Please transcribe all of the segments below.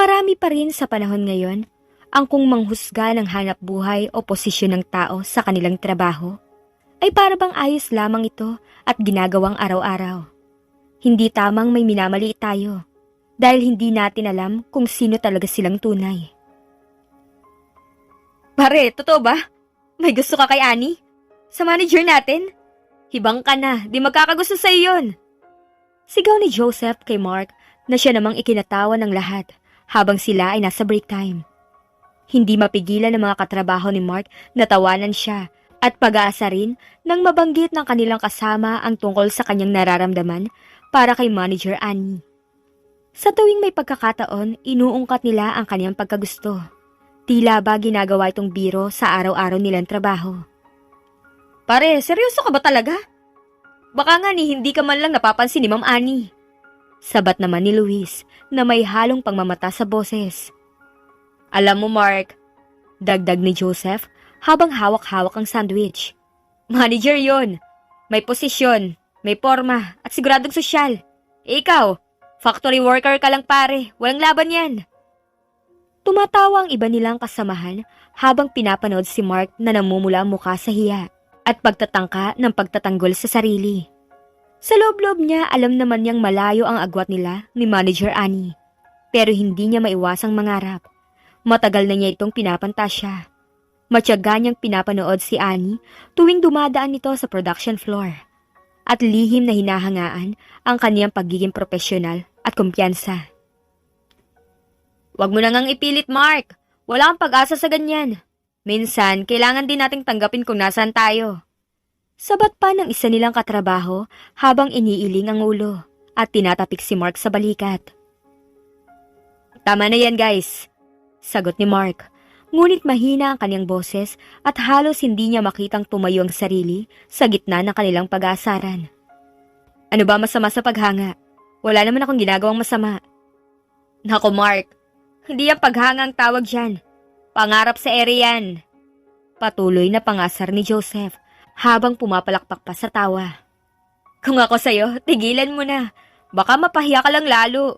Marami pa rin sa panahon ngayon ang kung manghusga ng hanap buhay o posisyon ng tao sa kanilang trabaho ay para bang ayos lamang ito at ginagawang araw-araw. Hindi tamang may minamaliit tayo dahil hindi natin alam kung sino talaga silang tunay. Pare, totoo ba? May gusto ka kay Annie? Sa manager natin? Hibang ka na, di magkakagusto sa iyon. Sigaw ni Joseph kay Mark na siya namang ikinatawa ng lahat habang sila ay nasa break time. Hindi mapigilan ng mga katrabaho ni Mark na tawanan siya at pag-aasa rin nang mabanggit ng kanilang kasama ang tungkol sa kanyang nararamdaman para kay Manager Annie. Sa tuwing may pagkakataon, inuungkat nila ang kanyang pagkagusto. Tila ba ginagawa itong biro sa araw-araw nilang trabaho. Pare, seryoso ka ba talaga? Baka nga hindi ka man lang napapansin ni Ma'am Annie. Sabat naman ni Luis na may halong pangmamata sa boses. Alam mo Mark, dagdag ni Joseph habang hawak-hawak ang sandwich. Manager yon, may posisyon, may porma at siguradong sosyal. Ikaw, factory worker ka lang pare, walang laban yan. Tumatawa ang iba nilang kasamahan habang pinapanood si Mark na namumula ang mukha sa hiya at pagtatangka ng pagtatanggol sa sarili. Sa loob-loob niya alam naman niyang malayo ang agwat nila ni Manager Annie, pero hindi niya maiwasang mangarap. Matagal na niya itong pinapantasya. Matyaga niyang pinapanood si Annie tuwing dumadaan nito sa production floor. At lihim na hinahangaan ang kaniyang pagiging profesional at kumpiyansa. Huwag mo na ngang ipilit, Mark. Wala kang pag-asa sa ganyan. Minsan, kailangan din nating tanggapin kung nasaan tayo. Sabat pa ng isa nilang katrabaho habang iniiling ang ulo at tinatapik si Mark sa balikat. Tama na yan, guys. Sagot ni Mark, ngunit mahina ang kanyang boses at halos hindi niya makitang tumayo ang sarili sa gitna ng kanilang pag-aasaran. Ano ba masama sa paghanga? Wala naman akong ginagawang masama. Nako Mark, hindi ang paghanga ang tawag dyan. Pangarap sa ere yan. Patuloy na pangasar ni Joseph habang pumapalakpak pa sa tawa. Kung ako sa'yo, tigilan mo na. Baka mapahiya ka lang lalo.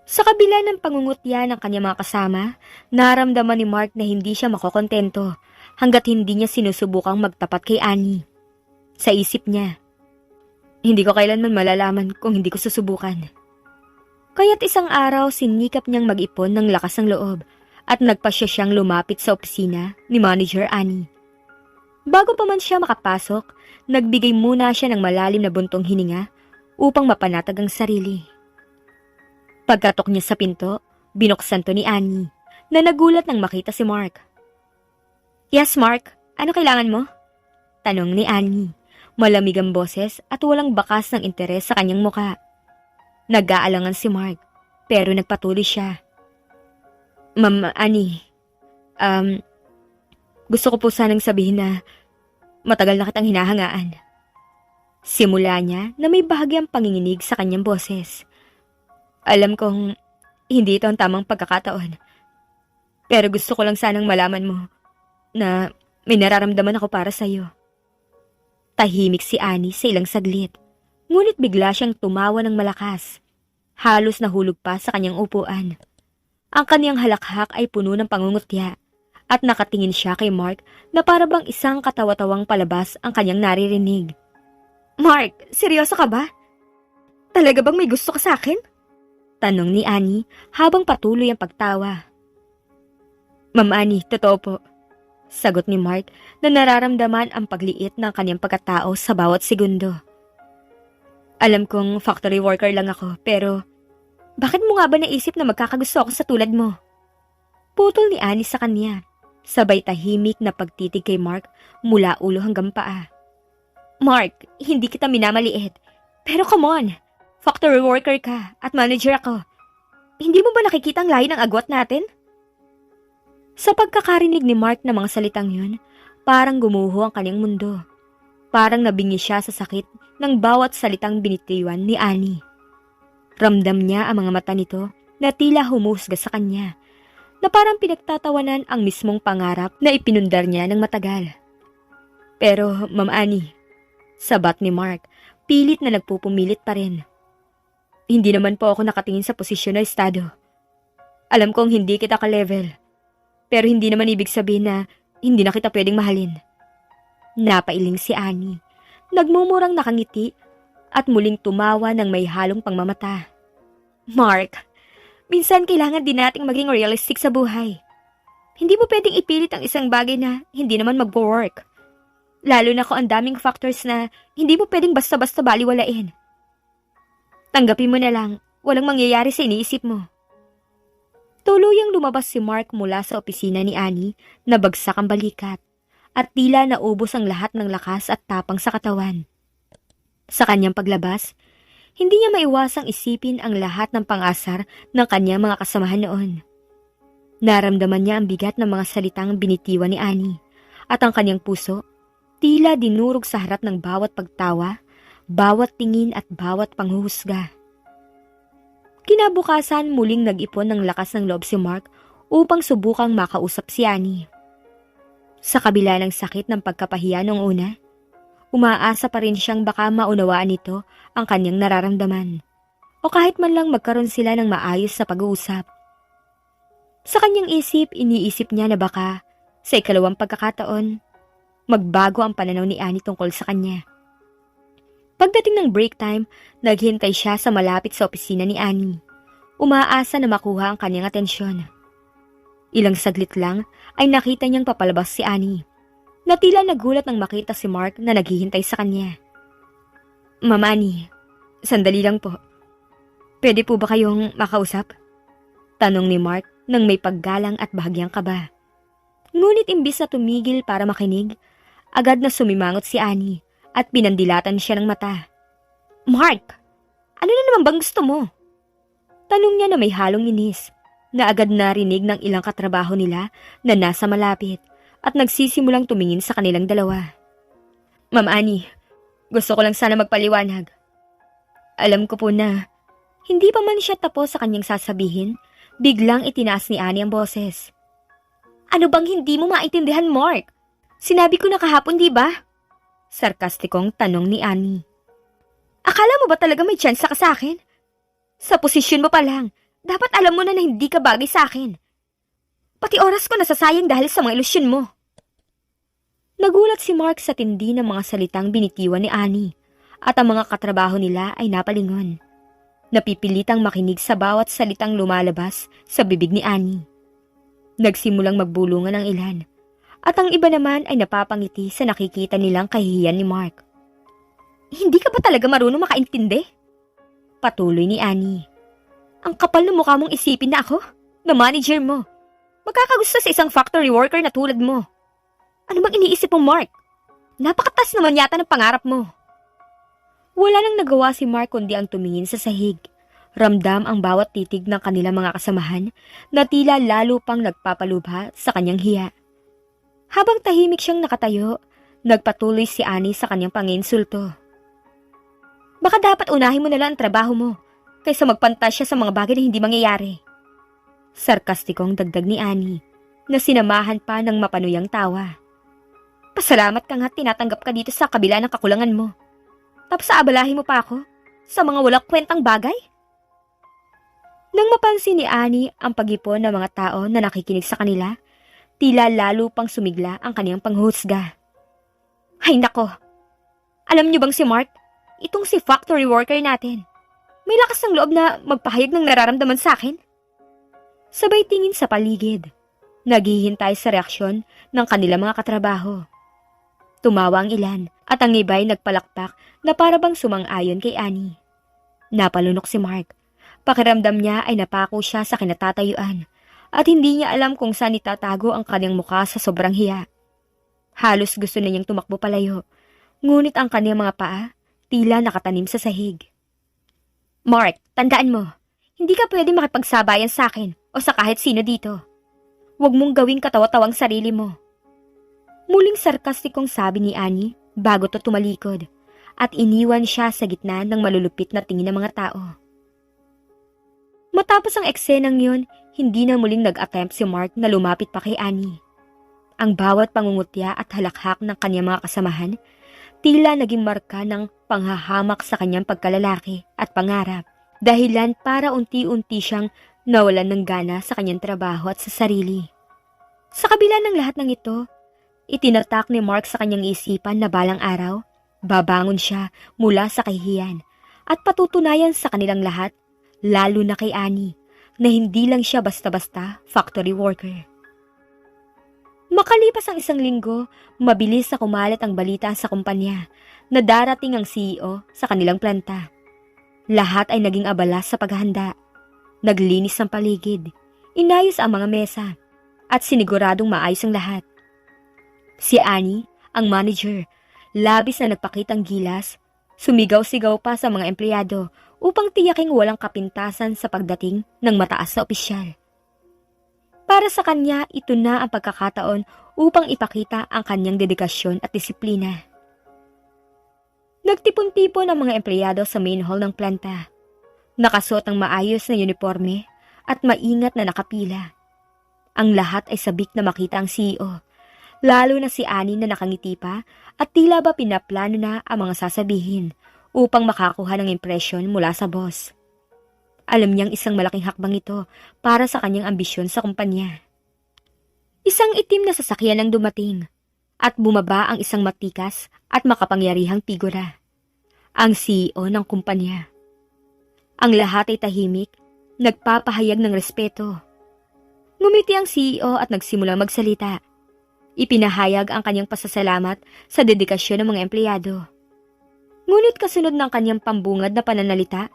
Sa kabila ng pangungutya ng kanyang mga kasama, naramdaman ni Mark na hindi siya makokontento hanggat hindi niya sinusubukang magtapat kay Annie. Sa isip niya, hindi ko kailanman malalaman kung hindi ko susubukan. Kaya't isang araw sinikap niyang mag-ipon ng lakas ng loob at nagpasya siyang lumapit sa opisina ni Manager Annie. Bago pa man siya makapasok, nagbigay muna siya ng malalim na buntong hininga upang mapanatag ang sarili. Pagkatok niya sa pinto, binuksan to ni Annie, na nagulat nang makita si Mark. Yes, Mark. Ano kailangan mo? Tanong ni Annie. Malamig ang boses at walang bakas ng interes sa kanyang muka. Nag-aalangan si Mark, pero nagpatuloy siya. Ma'am Annie, gusto ko po sanang sabihin na matagal na kitang hinahangaan. Simula niya na may bahagyang panginginig sa kanyang boses. Alam kong hindi ito ang tamang pagkakataon. Pero gusto ko lang sanang malaman mo na may nararamdaman ako para sa'yo. Tahimik si Annie sa ilang saglit, ngunit bigla siyang tumawa ng malakas. Halos nahulog pa sa kanyang upuan. Ang kanyang halakhak ay puno ng pangungutya at nakatingin siya kay Mark na para bang isang katawa-tawang palabas ang kanyang naririnig. Mark, seryoso ka ba? Talaga bang may gusto ka sa akin? Tanong ni Annie habang patuloy ang pagtawa. Ma'am Annie, totoo po. Sagot ni Mark na nararamdaman ang pagliit ng kanyang pagkatao sa bawat segundo. Alam kong factory worker lang ako, pero bakit mo nga ba naisip na magkakagusto ako sa tulad mo? Putol ni Annie sa kanya, sabay tahimik na pagtitig kay Mark mula ulo hanggang paa. Mark, hindi kita minamaliit, pero come on! Factory worker ka at manager ako. Hindi mo ba nakikita ang layo ng agwat natin? Sa pagkakarinig ni Mark ng mga salitang yun, parang gumuho ang kanyang mundo. Parang nabingi siya sa sakit ng bawat salitang binitiwan ni Annie. Ramdam niya ang mga mata nito na tila humusga sa kanya, na parang pinagtatawanan ang mismong pangarap na ipinundar niya ng matagal. Pero, Ma'am Annie, sabat ni Mark, pilit na nagpupumilit pa rin. Hindi naman po ako nakatingin sa posisyon na estado. Alam kong hindi kita ka-level, pero hindi naman ibig sabihin na hindi na kita pwedeng mahalin. Napailing si Annie, nagmumurang nakangiti at muling tumawa ng may halong pangmamata. Mark, minsan kailangan din nating maging realistic sa buhay. Hindi mo pwedeng ipilit ang isang bagay na hindi naman mag-work. Lalo na kung ang daming factors na hindi mo pwedeng basta-basta baliwalain. Tanggapin mo na lang, walang mangyayari sa iniisip mo. Tuluyang lumabas si Mark mula sa opisina ni Annie na bagsak ang balikat at tila naubos ang lahat ng lakas at tapang sa katawan. Sa kanyang paglabas, hindi niya maiwasang isipin ang lahat ng pang-asar ng kanyang mga kasamahan noon. Naramdaman niya ang bigat ng mga salitang binitiwan ni Annie at ang kanyang puso tila dinurog sa harap ng bawat pagtawa, bawat tingin at bawat panghuhusga. Kinabukasan muling nag-ipon ng lakas ng loob si Mark upang subukang makausap si Annie. Sa kabila ng sakit ng pagkapahiya noong una, umaasa pa rin siyang baka maunawaan nito ang kanyang nararamdaman o kahit man lang magkaroon sila ng maayos na pag-uusap. Sa kanyang iniisip niya na baka sa ikalawang pagkakataon, magbago ang pananaw ni Annie tungkol sa kanya. Pagdating ng break time, naghintay siya sa malapit sa opisina ni Annie. Umaasa na makuha ang kanyang atensyon. Ilang saglit lang ay nakita niyang papalabas si Annie. Na tila nagulat nang makita si Mark na naghihintay sa kanya. Ma'am Annie, sandali lang po. Pwede po ba kayong makausap? Tanong ni Mark nang may paggalang at bahagyang kaba. Ngunit imbis na tumigil para makinig, agad na sumimangot si Annie at pinandilatan siya ng mata. Mark, ano na naman bang gusto mo? Tanong niya na may halong inis, na agad narinig ng ilang katrabaho nila na nasa malapit at nagsisimulang tumingin sa kanilang dalawa. Ma'am Annie, gusto ko lang sana magpaliwanag. Alam ko po na hindi pa man siya tapos sa kanyang sasabihin, biglang itinaas ni Annie ang boses. Ano bang hindi mo maintindihan, Mark? Sinabi ko na kahapon, di ba? Sarkastikong tanong ni Annie. Akala mo ba talaga may chance ka sa akin? Sa posisyon mo pa lang, dapat alam mo na hindi ka bagay sa akin. Pati oras ko nasasayang dahil sa mga ilusyon mo. Nagulat si Mark sa tindi ng mga salitang binitiwan ni Annie at ang mga katrabaho nila ay napalingon. Napipilitang makinig sa bawat salitang lumalabas sa bibig ni Annie. Nagsimulang magbulungan ang ilan at ang iba naman ay napapangiti sa nakikita nilang kahihiyan ni Mark. Hindi ka ba talaga marunong makaintindi? Patuloy ni Annie. Ang kapal ng mukha mong isipin na ako, na manager mo. Magkakagusto sa isang factory worker na tulad mo. Ano bang iniisip mo, Mark? Napakatas naman yata ng pangarap mo. Wala nang nagawa si Mark kundi ang tumingin sa sahig. Ramdam ang bawat titig ng kanilang mga kasamahan na tila lalo pang nagpapalubha sa kanyang hiya. Habang tahimik siyang nakatayo, nagpatuloy si Annie sa kanyang panginsulto. Baka dapat unahin mo na lang ang trabaho mo kaysa magpantasya sa mga bagay na hindi mangyayari. Sarkastikong dagdag ni Annie na sinamahan pa ng mapanuyang tawa. Pasalamat ka nga tinatanggap ka dito sa kabila ng kakulangan mo. Tapos aabalahin mo pa ako sa mga walang kwentang bagay? Nang mapansin ni Annie ang pag-ipon ng mga tao na nakikinig sa kanila, tila lalo pang sumigla ang kaniyang panghusga. Ay nako! Alam niyo bang si Mark? Itong si factory worker natin. May lakas ng loob na magpahayag ng nararamdaman sa akin. Sabay tingin sa paligid. Naghihintay sa reaksyon ng kanilang mga katrabaho. Tumawa ang ilan at ang iba'y nagpalakpak na parabang sumang-ayon kay Annie. Napalunok si Mark. Pakiramdam niya ay napako siya sa kinatatayuan at hindi niya alam kung saan itatago ang kanyang mukha sa sobrang hiya. Halos gusto na niyang tumakbo palayo, ngunit ang kanyang mga paa tila nakatanim sa sahig. Mark, tandaan mo, hindi ka pwede makipagsabayan sa akin o sa kahit sino dito. Huwag mong gawing katawa-tawang sarili mo. Muling sarkastikong sabi ni Annie bago to tumalikod at iniwan siya sa gitna ng malulupit na tingin ng mga tao. Matapos ang eksenang yun, hindi na muling nag-attempt si Mark na lumapit pa kay Annie. Ang bawat pangungutya at halakhak ng kanyang mga kasamahan, tila naging marka ng panghahamak sa kanyang pagkalalaki at pangarap, dahilan para unti-unti siyang Nawalan ng gana sa kanyang trabaho at sa sarili. Sa kabila ng lahat ng ito, itinatak ni Mark sa kanyang isipan na balang araw, babangon siya mula sa kahihiyan at patutunayan sa kanilang lahat, lalo na kay Annie, na hindi lang siya basta-basta factory worker. Makalipas ang 1 linggo, mabilis na kumalat ang balita sa kumpanya na darating ang CEO sa kanilang planta. Lahat ay naging abala sa paghahanda. Naglinis ng paligid, inayos ang mga mesa, at siniguradong maayos ang lahat. Si Annie, ang manager, labis na nagpakitang gilas, sumigaw-sigaw pa sa mga empleyado upang tiyaking walang kapintasan sa pagdating ng mataas na opisyal. Para sa kanya, ito na ang pagkakataon upang ipakita ang kanyang dedikasyon at disiplina. Nagtipon-tipon ang mga empleyado sa main hall ng planta. Nakasuot ng maayos na uniforme at maingat na nakapila. Ang lahat ay sabik na makita ang CEO, lalo na si Annie na nakangiti pa at tila ba pinaplano na ang mga sasabihin upang makakuha ng impresyon mula sa boss. Alam niyang isang malaking hakbang ito para sa kanyang ambisyon sa kumpanya. Isang itim na sasakyan ang dumating at bumaba ang isang matikas at makapangyarihang figura, ang CEO ng kumpanya. Ang lahat ay tahimik, nagpapahayag ng respeto. Ngumiti ang CEO at nagsimulang magsalita. Ipinahayag ang kanyang pasasalamat sa dedikasyon ng mga empleyado. Ngunit kasunod ng kanyang pambungad na pananalita,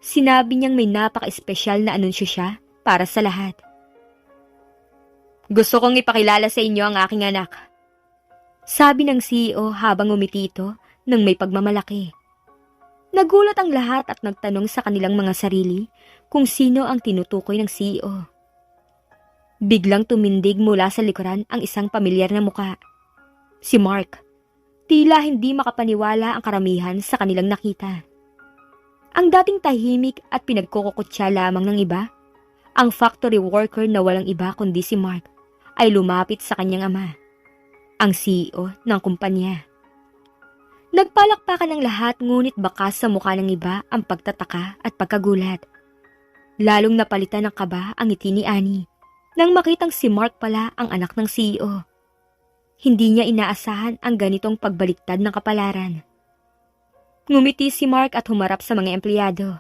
sinabi niyang may napaka-espesyal na anunsyo siya para sa lahat. Gusto kong ipakilala sa inyo ang aking anak. Sabi ng CEO habang ngumiti ito ng may pagmamalaki. Nagulat ang lahat at nagtanong sa kanilang mga sarili kung sino ang tinutukoy ng CEO. Biglang tumindig mula sa likuran ang isang pamilyar na muka. Si Mark. Tila hindi makapaniwala ang karamihan sa kanilang nakita. Ang dating tahimik at pinagkukukutya lamang ng iba, ang factory worker na walang iba kundi si Mark, ay lumapit sa kanyang ama, ang CEO ng kumpanya. Nagpalakpakan ng lahat ngunit bakas sa mukha ng iba ang pagtataka at pagkagulat. Lalong napalitan ng kaba ang ngiti ni Annie nang makitang si Mark pala ang anak ng CEO. Hindi niya inaasahan ang ganitong pagbaliktad ng kapalaran. Ngumiti si Mark at humarap sa mga empleyado.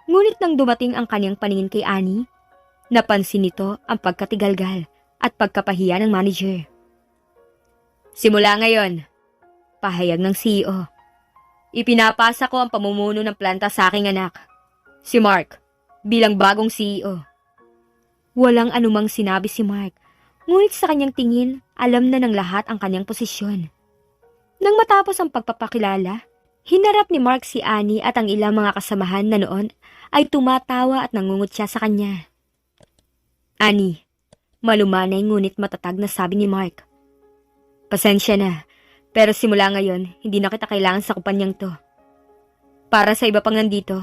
Ngunit nang dumating ang kanyang paningin kay Annie, napansin nito ang pagkatigalgal at pagkapahiya ng manager. Simula ngayon, pahayag ng CEO, ipinapasa ko ang pamumuno ng planta sa aking anak, si Mark, bilang bagong CEO. Walang anumang sinabi si Mark, ngunit sa kanyang tingin, alam na ng lahat ang kanyang posisyon. Nang matapos ang pagpapakilala, hinarap ni Mark si Annie at ang ilang mga kasamahan na noon ay tumatawa at nangungutya sa kanya. Annie, malumanay ngunit matatag na sabi ni Mark. Pasensya na, pero simula ngayon, hindi na kita kailangan sa kumpanyang to. Para sa iba pang nandito,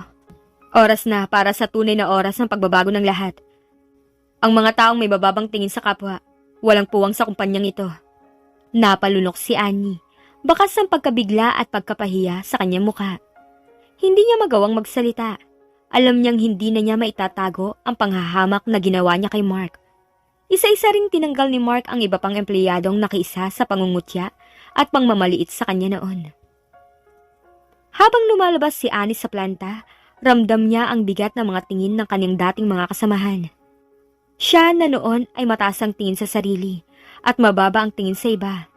oras na para sa tunay na oras ng pagbabago ng lahat. Ang mga taong may bababang tingin sa kapwa, walang puwang sa kumpanyang ito. Napalunok si Annie, bakas ng pagkabigla at pagkapahiya sa kanyang mukha. Hindi niya magawang magsalita. Alam niyang hindi na niya maitatago ang panghahamak na ginawa niya kay Mark. Isa-isa ring tinanggal ni Mark ang iba pang empleyadong nakiisa sa pangungutya at pangmamaliit sa kanya noon. Habang lumalabas si Annie sa planta, ramdam niya ang bigat ng mga tingin ng kanyang dating mga kasamahan. Siya na noon ay mataas ang tingin sa sarili at mababa ang tingin sa iba.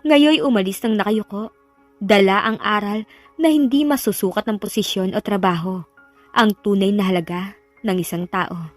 Ngayoy umalis ng nakayuko, dala ang aral na hindi masusukat ng posisyon o trabaho, ang tunay na halaga ng isang tao.